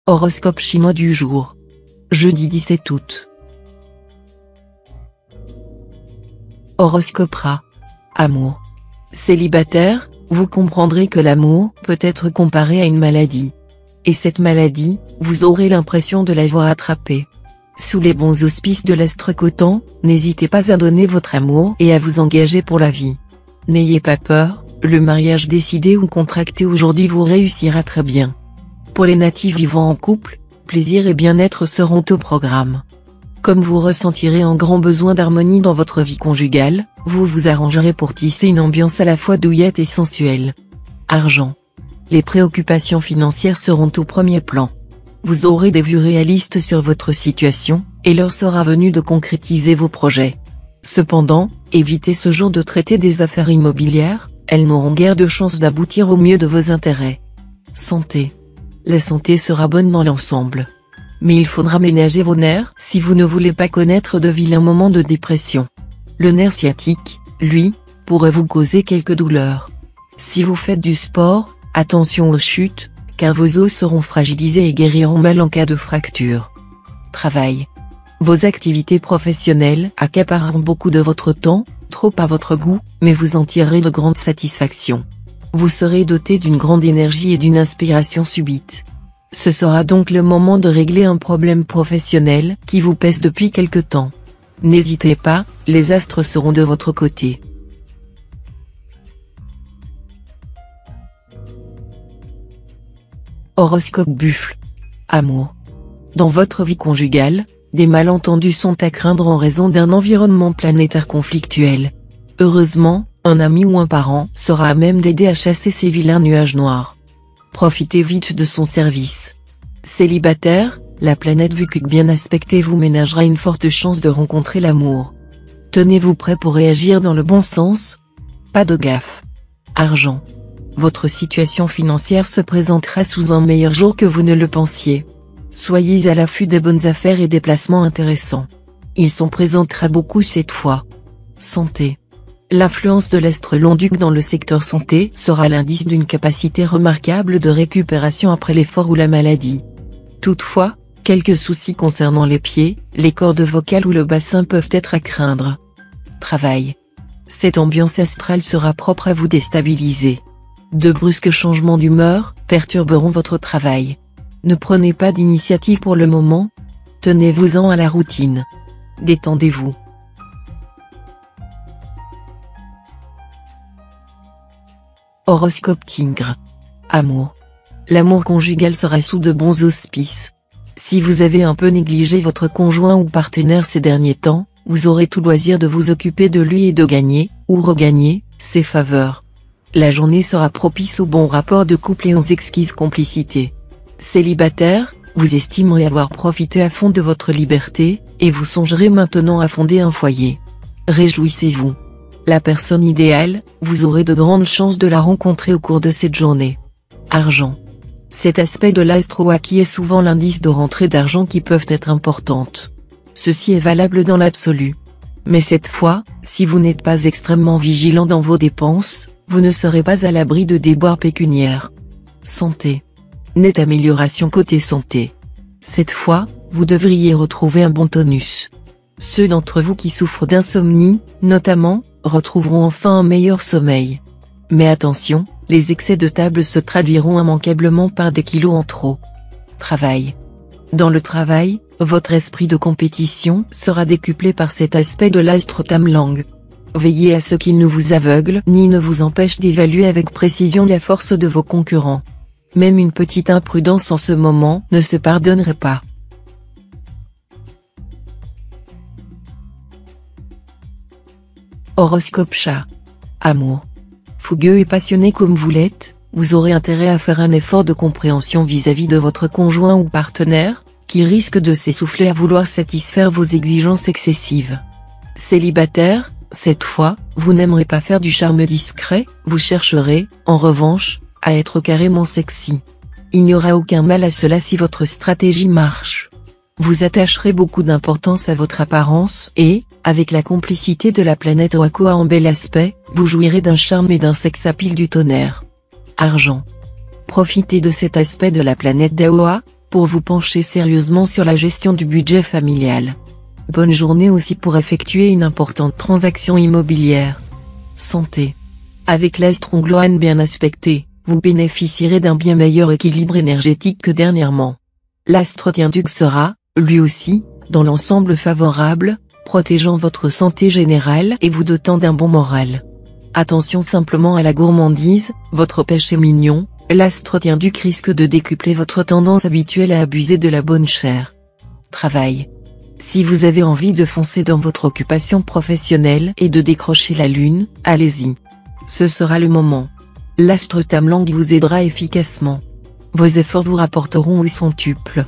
Horoscope chinois du jour. Jeudi 17 août. Horoscope Ra. Amour. Célibataire, vous comprendrez que l'amour peut être comparé à une maladie. Et cette maladie, vous aurez l'impression de l'avoir attrapée. Sous les bons auspices de l'astre Coton, n'hésitez pas à donner votre amour et à vous engager pour la vie. N'ayez pas peur, le mariage décidé ou contracté aujourd'hui vous réussira très bien. Pour les natifs vivant en couple, plaisir et bien-être seront au programme. Comme vous ressentirez un grand besoin d'harmonie dans votre vie conjugale, vous vous arrangerez pour tisser une ambiance à la fois douillette et sensuelle. Argent. Les préoccupations financières seront au premier plan. Vous aurez des vues réalistes sur votre situation, et l'heure sera venue de concrétiser vos projets. Cependant, évitez ce jour de traiter des affaires immobilières, elles n'auront guère de chance d'aboutir au mieux de vos intérêts. Santé. La santé sera bonne dans l'ensemble. Mais il faudra ménager vos nerfs si vous ne voulez pas connaître de vilains moments de dépression. Le nerf sciatique, lui, pourrait vous causer quelques douleurs. Si vous faites du sport, attention aux chutes, car vos os seront fragilisés et guériront mal en cas de fracture. Travail. Vos activités professionnelles accapareront beaucoup de votre temps, trop à votre goût, mais vous en tirerez de grandes satisfactions. Vous serez doté d'une grande énergie et d'une inspiration subite. Ce sera donc le moment de régler un problème professionnel qui vous pèse depuis quelque temps. N'hésitez pas, les astres seront de votre côté. Horoscope Buffle. Amour. Dans votre vie conjugale, des malentendus sont à craindre en raison d'un environnement planétaire conflictuel. Heureusement, un ami ou un parent sera à même d'aider à chasser ces vilains nuages noirs. Profitez vite de son service. Célibataire, la planète Vukuk bien aspectée vous ménagera une forte chance de rencontrer l'amour. Tenez-vous prêt pour réagir dans le bon sens. Pas de gaffe. Argent. Votre situation financière se présentera sous un meilleur jour que vous ne le pensiez. Soyez à l'affût des bonnes affaires et des placements intéressants. Ils sont présents très beaucoup cette fois. Santé. L'influence de l'astre Long-Duc dans le secteur santé sera l'indice d'une capacité remarquable de récupération après l'effort ou la maladie. Toutefois, quelques soucis concernant les pieds, les cordes vocales ou le bassin peuvent être à craindre. Travail. Cette ambiance astrale sera propre à vous déstabiliser. De brusques changements d'humeur perturberont votre travail. Ne prenez pas d'initiative pour le moment. Tenez-vous-en à la routine. Détendez-vous. Horoscope Tigre. Amour. L'amour conjugal sera sous de bons auspices. Si vous avez un peu négligé votre conjoint ou partenaire ces derniers temps, vous aurez tout loisir de vous occuper de lui et de gagner, ou regagner, ses faveurs. La journée sera propice aux bons rapports de couple et aux exquises complicités. Célibataire, vous estimerez avoir profité à fond de votre liberté, et vous songerez maintenant à fonder un foyer. Réjouissez-vous. La personne idéale, vous aurez de grandes chances de la rencontrer au cours de cette journée. Argent. Cet aspect de l'astro-Waki est souvent l'indice de rentrées d'argent qui peuvent être importantes. Ceci est valable dans l'absolu. Mais cette fois, si vous n'êtes pas extrêmement vigilant dans vos dépenses, vous ne serez pas à l'abri de déboires pécuniaires. Santé. Nette amélioration côté santé. Cette fois, vous devriez retrouver un bon tonus. Ceux d'entre vous qui souffrent d'insomnie, notamment, retrouveront enfin un meilleur sommeil. Mais attention, les excès de table se traduiront immanquablement par des kilos en trop. Travail. Dans le travail, votre esprit de compétition sera décuplé par cet aspect de l'astre Tamlang. Veillez à ce qu'il ne vous aveugle ni ne vous empêche d'évaluer avec précision la force de vos concurrents. Même une petite imprudence en ce moment ne se pardonnerait pas. Horoscope Chat. Amour. Fougueux et passionné comme vous l'êtes, vous aurez intérêt à faire un effort de compréhension vis-à-vis de votre conjoint ou partenaire, qui risque de s'essouffler à vouloir satisfaire vos exigences excessives. Célibataire, cette fois, vous n'aimerez pas faire du charme discret, vous chercherez, en revanche, à être carrément sexy. Il n'y aura aucun mal à cela si votre stratégie marche. Vous attacherez beaucoup d'importance à votre apparence et, avec la complicité de la planète Wakoa en bel aspect, vous jouirez d'un charme et d'un sex appeal du tonnerre. Argent. Profitez de cet aspect de la planète Daoa, pour vous pencher sérieusement sur la gestion du budget familial. Bonne journée aussi pour effectuer une importante transaction immobilière. Santé. Avec l'astre Ongloane bien aspecté, vous bénéficierez d'un bien meilleur équilibre énergétique que dernièrement. L'astre Tienduc sera, lui aussi, dans l'ensemble favorable, protégeant votre santé générale et vous dotant d'un bon moral. Attention simplement à la gourmandise, votre péché mignon, l'astre Tienduc risque de décupler votre tendance habituelle à abuser de la bonne chair. Travail. Si vous avez envie de foncer dans votre occupation professionnelle et de décrocher la lune, allez-y. Ce sera le moment. L'astre Tamlang vous aidera efficacement. Vos efforts vous rapporteront au centuple.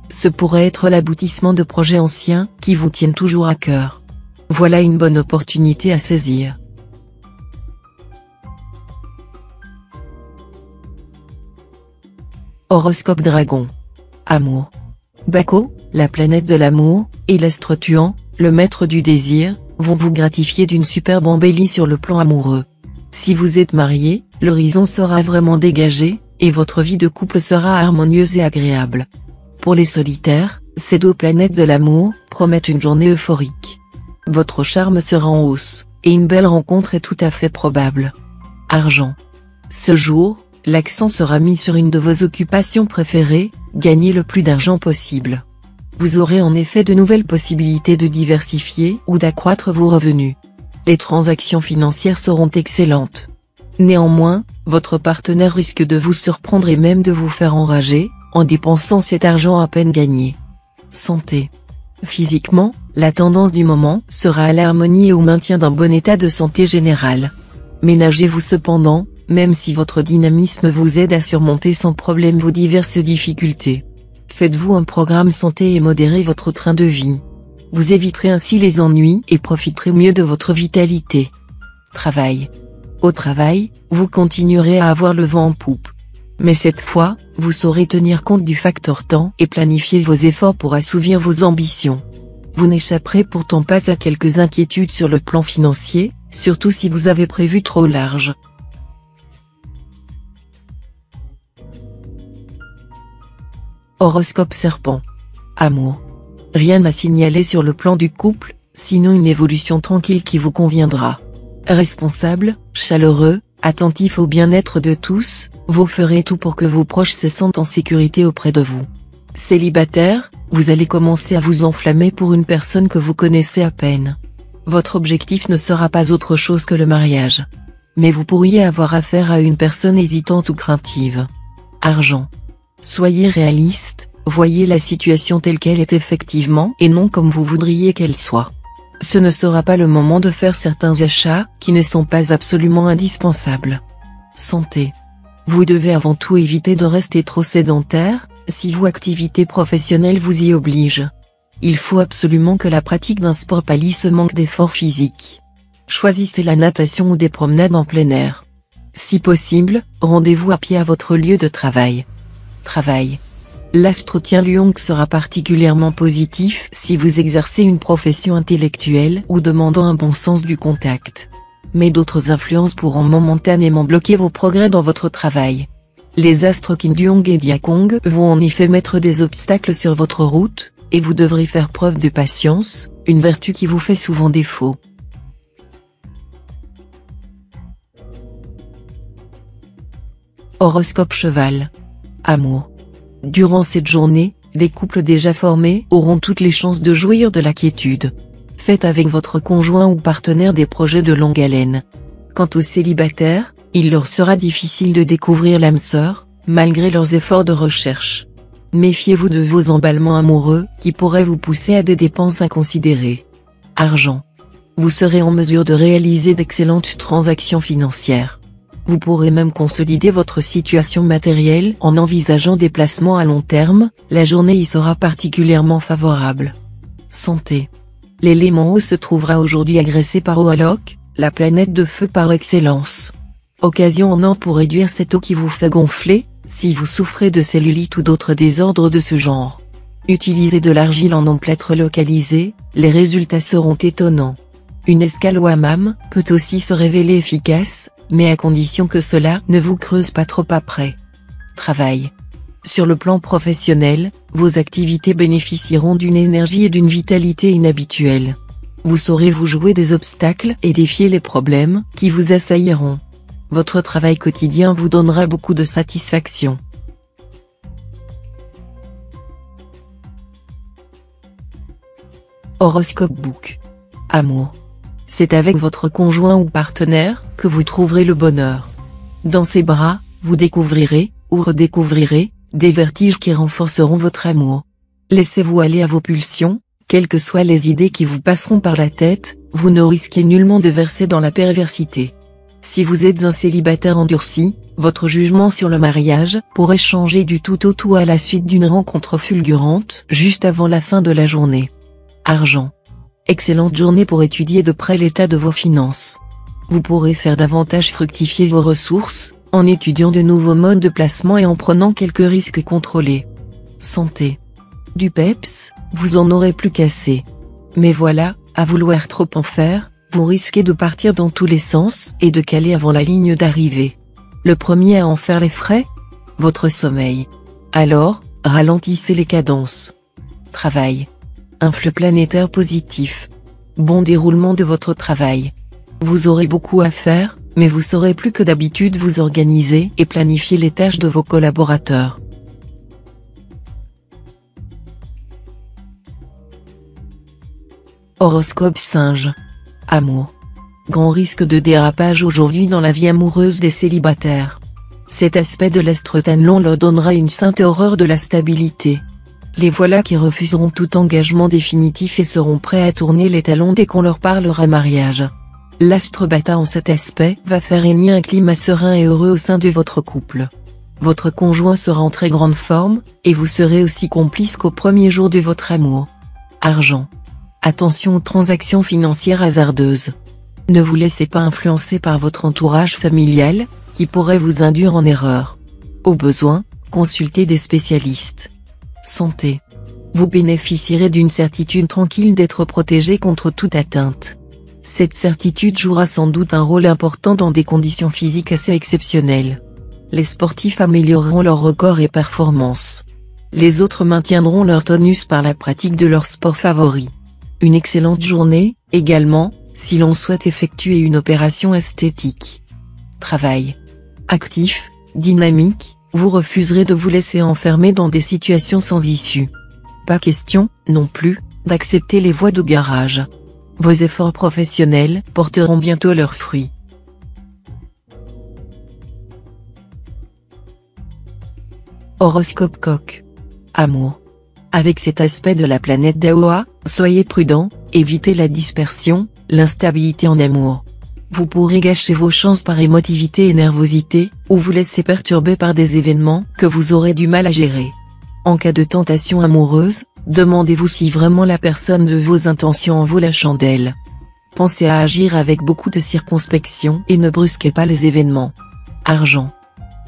Ce pourrait être l'aboutissement de projets anciens qui vous tiennent toujours à cœur. Voilà une bonne opportunité à saisir. Horoscope Dragon. Amour. Baco, la planète de l'amour, et l'astre Tuan, le maître du désir, vont vous gratifier d'une superbe embellie sur le plan amoureux. Si vous êtes marié, l'horizon sera vraiment dégagé, et votre vie de couple sera harmonieuse et agréable. Pour les solitaires, ces deux planètes de l'amour promettent une journée euphorique. Votre charme sera en hausse, et une belle rencontre est tout à fait probable. Argent. Ce jour, l'accent sera mis sur une de vos occupations préférées, gagner le plus d'argent possible. Vous aurez en effet de nouvelles possibilités de diversifier ou d'accroître vos revenus. Les transactions financières seront excellentes. Néanmoins, votre partenaire risque de vous surprendre et même de vous faire enrager, en dépensant cet argent à peine gagné. Santé. Physiquement, la tendance du moment sera à l'harmonie et au maintien d'un bon état de santé général. Ménagez-vous cependant, même si votre dynamisme vous aide à surmonter sans problème vos diverses difficultés. Faites-vous un programme santé et modérez votre train de vie. Vous éviterez ainsi les ennuis et profiterez mieux de votre vitalité. Travail. Au travail, vous continuerez à avoir le vent en poupe. Mais cette fois, vous saurez tenir compte du facteur temps et planifier vos efforts pour assouvir vos ambitions. Vous n'échapperez pourtant pas à quelques inquiétudes sur le plan financier, surtout si vous avez prévu trop large. Horoscope Serpent. Amour. Rien à signaler sur le plan du couple, sinon une évolution tranquille qui vous conviendra. Responsable, chaleureux, attentif au bien-être de tous, vous ferez tout pour que vos proches se sentent en sécurité auprès de vous. Célibataire, vous allez commencer à vous enflammer pour une personne que vous connaissez à peine. Votre objectif ne sera pas autre chose que le mariage. Mais vous pourriez avoir affaire à une personne hésitante ou craintive. Argent. Soyez réaliste, voyez la situation telle qu'elle est effectivement et non comme vous voudriez qu'elle soit. Ce ne sera pas le moment de faire certains achats qui ne sont pas absolument indispensables. Santé. Vous devez avant tout éviter de rester trop sédentaire, si vos activités professionnelles vous y obligent. Il faut absolument que la pratique d'un sport pallie ce manque d'effort physique. Choisissez la natation ou des promenades en plein air. Si possible, rendez-vous à pied à votre lieu de travail. Travail. L'astre Tienluong sera particulièrement positif si vous exercez une profession intellectuelle ou demandant un bon sens du contact. Mais d'autres influences pourront momentanément bloquer vos progrès dans votre travail. Les astres Kinduong et Diakong vont en effet mettre des obstacles sur votre route, et vous devrez faire preuve de patience, une vertu qui vous fait souvent défaut. Horoscope Cheval. Amour. Durant cette journée, les couples déjà formés auront toutes les chances de jouir de la quiétude. Faites avec votre conjoint ou partenaire des projets de longue haleine. Quant aux célibataires, il leur sera difficile de découvrir l'âme sœur, malgré leurs efforts de recherche. Méfiez-vous de vos emballements amoureux, qui pourraient vous pousser à des dépenses inconsidérées. Argent. Vous serez en mesure de réaliser d'excellentes transactions financières. Vous pourrez même consolider votre situation matérielle en envisageant des placements à long terme, la journée y sera particulièrement favorable. Santé. L'élément eau se trouvera aujourd'hui agressé par Oalok, la planète de feu par excellence. Occasion en or pour réduire cette eau qui vous fait gonfler, si vous souffrez de cellulite ou d'autres désordres de ce genre. Utilisez de l'argile en emplâtre localisé, les résultats seront étonnants. Une escale au hammam peut aussi se révéler efficace, mais à condition que cela ne vous creuse pas trop après. Travail. Sur le plan professionnel, vos activités bénéficieront d'une énergie et d'une vitalité inhabituelles. Vous saurez vous jouer des obstacles et défier les problèmes qui vous assailliront. Votre travail quotidien vous donnera beaucoup de satisfaction. Horoscope Book. Amour. C'est avec votre conjoint ou partenaire que vous trouverez le bonheur. Dans ses bras, vous découvrirez, ou redécouvrirez, des vertiges qui renforceront votre amour. Laissez-vous aller à vos pulsions, quelles que soient les idées qui vous passeront par la tête, vous ne risquez nullement de verser dans la perversité. Si vous êtes un célibataire endurci, votre jugement sur le mariage pourrait changer du tout au tout à la suite d'une rencontre fulgurante juste avant la fin de la journée. Argent. Excellente journée pour étudier de près l'état de vos finances. Vous pourrez faire davantage fructifier vos ressources, en étudiant de nouveaux modes de placement et en prenant quelques risques contrôlés. Santé. Du peps, vous en aurez plus qu'assez. Mais voilà, à vouloir trop en faire, vous risquez de partir dans tous les sens et de caler avant la ligne d'arrivée. Le premier à en faire les frais ? Votre sommeil. Alors, ralentissez les cadences. Travail. Influx planétaire positif. Bon déroulement de votre travail. Vous aurez beaucoup à faire, mais vous saurez plus que d'habitude vous organiser et planifier les tâches de vos collaborateurs. Horoscope Singe. Amour. Grand risque de dérapage aujourd'hui dans la vie amoureuse des célibataires. Cet aspect de l'astre Tanlon leur donnera une sainte horreur de la stabilité. Les voilà qui refuseront tout engagement définitif et seront prêts à tourner les talons dès qu'on leur parlera mariage. L'astre Bata en cet aspect va faire régner un climat serein et heureux au sein de votre couple. Votre conjoint sera en très grande forme, et vous serez aussi complice qu'au premier jour de votre amour. Argent. Attention aux transactions financières hasardeuses. Ne vous laissez pas influencer par votre entourage familial, qui pourrait vous induire en erreur. Au besoin, consultez des spécialistes. Santé. Vous bénéficierez d'une certitude tranquille d'être protégé contre toute atteinte. Cette certitude jouera sans doute un rôle important dans des conditions physiques assez exceptionnelles. Les sportifs amélioreront leur record et performances. Les autres maintiendront leur tonus par la pratique de leur sport favori. Une excellente journée, également, si l'on souhaite effectuer une opération esthétique. Travail. Actif, dynamique. Vous refuserez de vous laisser enfermer dans des situations sans issue. Pas question, non plus, d'accepter les voies de garage. Vos efforts professionnels porteront bientôt leurs fruits. Horoscope Coq. Amour. Avec cet aspect de la planète d'Aoa, soyez prudent, évitez la dispersion, l'instabilité en amour. Vous pourrez gâcher vos chances par émotivité et nervosité, ou vous laisser perturber par des événements que vous aurez du mal à gérer. En cas de tentation amoureuse, demandez-vous si vraiment la personne de vos intentions en vaut la chandelle. Pensez à agir avec beaucoup de circonspection et ne brusquez pas les événements. Argent.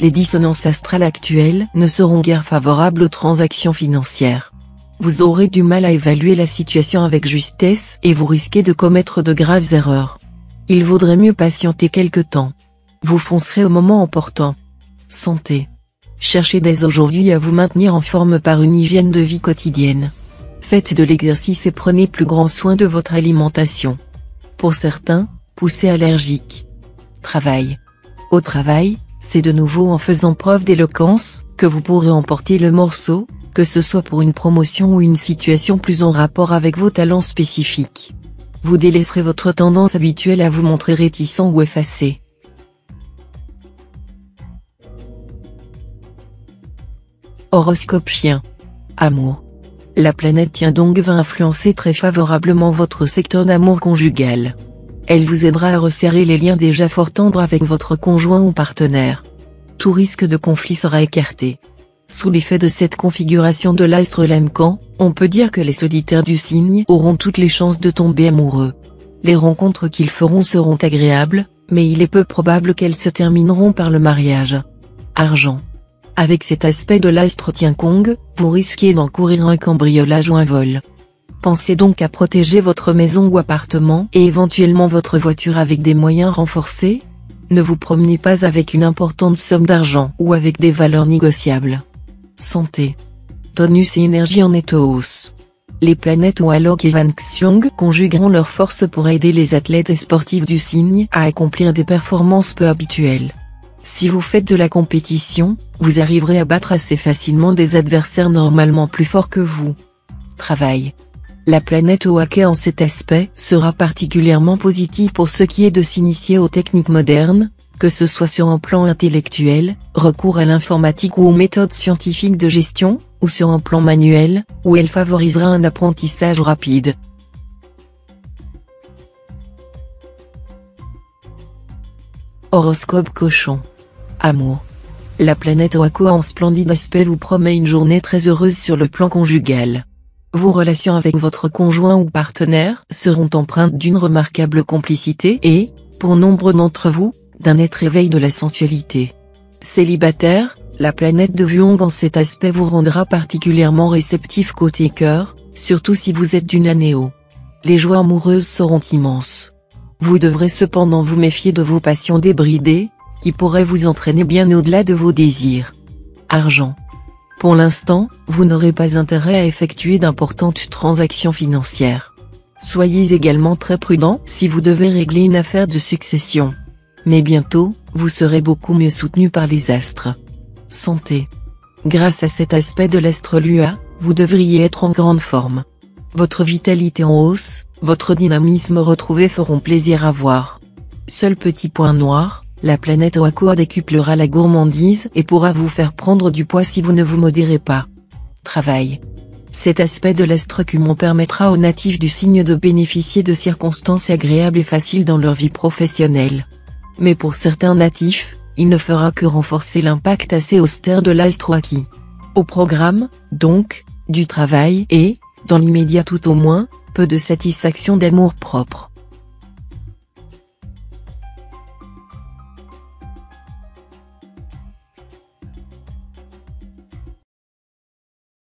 Les dissonances astrales actuelles ne seront guère favorables aux transactions financières. Vous aurez du mal à évaluer la situation avec justesse et vous risquez de commettre de graves erreurs. Il vaudrait mieux patienter quelque temps. Vous foncerez au moment opportun. Santé. Cherchez dès aujourd'hui à vous maintenir en forme par une hygiène de vie quotidienne. Faites de l'exercice et prenez plus grand soin de votre alimentation. Pour certains, poussée allergique. Travail. Au travail, c'est de nouveau en faisant preuve d'éloquence que vous pourrez emporter le morceau, que ce soit pour une promotion ou une situation plus en rapport avec vos talents spécifiques. Vous délaisserez votre tendance habituelle à vous montrer réticent ou effacé. Horoscope Chien. Amour. La planète Tiandong va influencer très favorablement votre secteur d'amour conjugal. Elle vous aidera à resserrer les liens déjà fort tendres avec votre conjoint ou partenaire. Tout risque de conflit sera écarté. Sous l'effet de cette configuration de l'astre Lemcan, on peut dire que les solitaires du signe auront toutes les chances de tomber amoureux. Les rencontres qu'ils feront seront agréables, mais il est peu probable qu'elles se termineront par le mariage. Argent. Avec cet aspect de l'astre Tiankong, vous risquez d'encourir un cambriolage ou un vol. Pensez donc à protéger votre maison ou appartement et éventuellement votre voiture avec des moyens renforcés. Ne vous promenez pas avec une importante somme d'argent ou avec des valeurs négociables. Santé. Tonus et énergie en hausse. Les planètes Walok et Vanxiong conjugueront leurs forces pour aider les athlètes et sportifs du signe à accomplir des performances peu habituelles. Si vous faites de la compétition, vous arriverez à battre assez facilement des adversaires normalement plus forts que vous. Travail. La planète Oake en cet aspect sera particulièrement positive pour ce qui est de s'initier aux techniques modernes, que ce soit sur un plan intellectuel, recours à l'informatique ou aux méthodes scientifiques de gestion, ou sur un plan manuel, où elle favorisera un apprentissage rapide. Horoscope Cochon. Amour. La planète Oako en splendide aspect vous promet une journée très heureuse sur le plan conjugal. Vos relations avec votre conjoint ou partenaire seront empreintes d'une remarquable complicité et, pour nombre d'entre vous, d'un net réveil de la sensualité. Célibataire, la planète de Vuong en cet aspect vous rendra particulièrement réceptif côté cœur, surtout si vous êtes d'une année haut. Les joies amoureuses seront immenses. Vous devrez cependant vous méfier de vos passions débridées, qui pourraient vous entraîner bien au-delà de vos désirs. Argent. Pour l'instant, vous n'aurez pas intérêt à effectuer d'importantes transactions financières. Soyez également très prudent si vous devez régler une affaire de succession. Mais bientôt, vous serez beaucoup mieux soutenu par les astres. Santé. Grâce à cet aspect de l'astre Lua, vous devriez être en grande forme. Votre vitalité en hausse, votre dynamisme retrouvé feront plaisir à voir. Seul petit point noir, la planète Oako décuplera la gourmandise et pourra vous faire prendre du poids si vous ne vous modérez pas. Travail. Cet aspect de l'astre Cumon permettra aux natifs du signe de bénéficier de circonstances agréables et faciles dans leur vie professionnelle. Mais pour certains natifs, il ne fera que renforcer l'impact assez austère de l'astre Oaki. Au programme, donc, du travail et, dans l'immédiat tout au moins, peu de satisfaction d'amour propre.